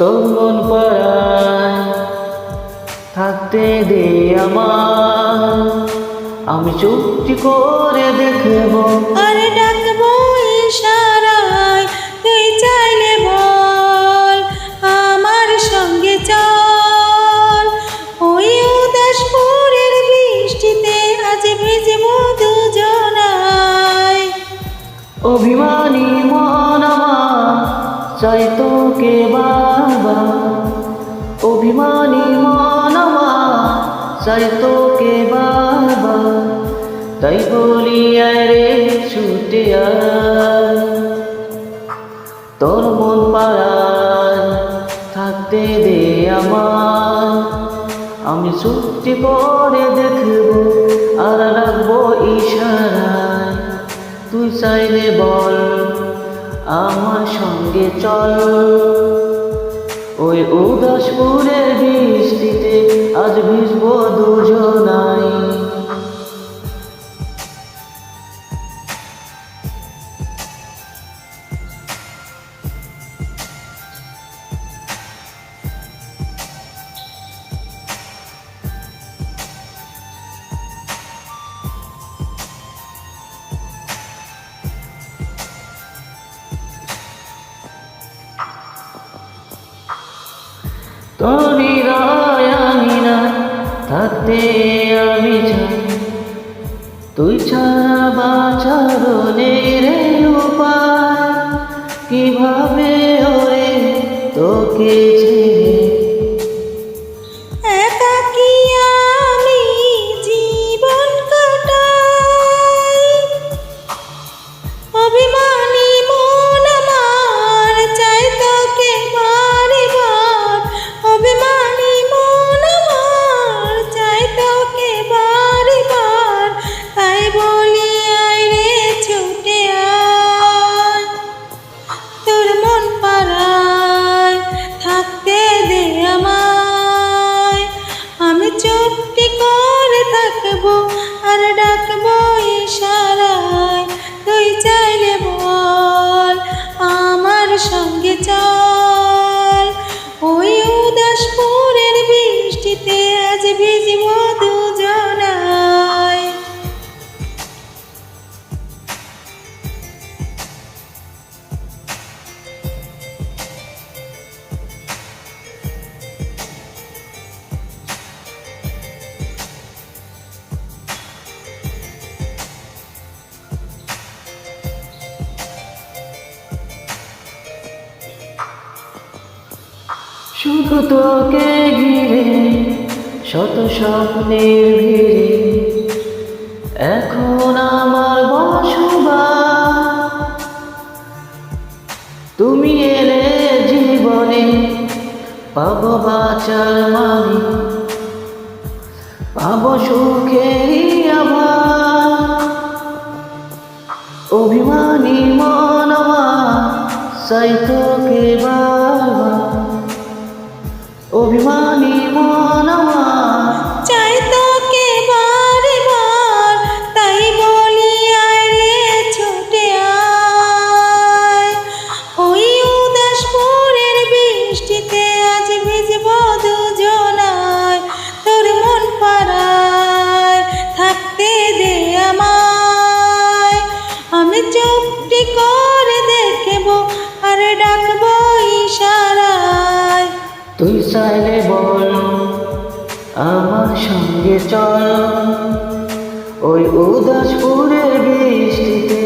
তোর মন পাড়ায় থাকতে দে আমার, আমি চুপটি করে দেখবো আর ডাকবো ইশারায়, তুই চাইলে বল আমার সঙ্গে চল। ওই উদাসপুরের বৃষ্টিতে আজ ভিজবো দুজনায়। অভিমানী মন আমার চাই তোকে বারবার, অভিমানী মন আমার চাই তোকে বারবার, তাই বলি আয় রে ছুটে আয়। তোর মন পাড়ায় থাকতে দে আমার, আমি চুপটি করে দেখবো আর রাখবো ইশারায়, তুই চাইলে বল আমার সঙ্গে চল। ওই উদাসপুরের বৃষ্টিতে আজ ভিজবো দুজনাই। তোর হৃদয় আমি না থাকতে আমি চাই, তুই ছাড়া বাঁচার উপায় কিভাবে ওরে তোকে ছেড়ে। একাকী আমি জীবন কাটাই, অভিমানী মন আমার চাই তোকে বারে বার। অভিমানী মন আমার চাই তোকে বারে বার, তাই বলি আয় রে ছুটে আয়। তোর মন পাড়ায় থাকতে দে আমায়, আমি চুপটি করে থাকবো আর ডাকবো ইশারায়, তুই চাইলে বল আমার সঙ্গে চল। ওই উদাসপুরের বৃষ্টিতে আজ ভিজবো দুজনায়। শুধু তোকে ঘিরে শত স্বপ্নের ভিড়ে, এখন আমার বসবাস। তুমি এলে জীবনে পাবো বাঁচার মানে, পাবো সুখেরই আভাস। অভিমানী মন আমার চাই তোকে বারবার, অভিমানী মন আমার চাই তোকে বারে বার, তাই বলি আয় রে ছুটে আয়। ওই উদাসপুরের বৃষ্টিতে আজ ভিজবো দুজনায়। তোর মন পাড়ায় থাকতে দে আমায়, আমি চুপটি করে দেখবো আর ডাকবো ইশারায়, তুই চাইলে বল আমার সঙ্গে চল। ওই উদাসপুরের বৃষ্টিতে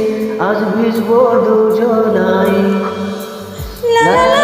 আজ ভিজবো দুজনাই। লা লা লা।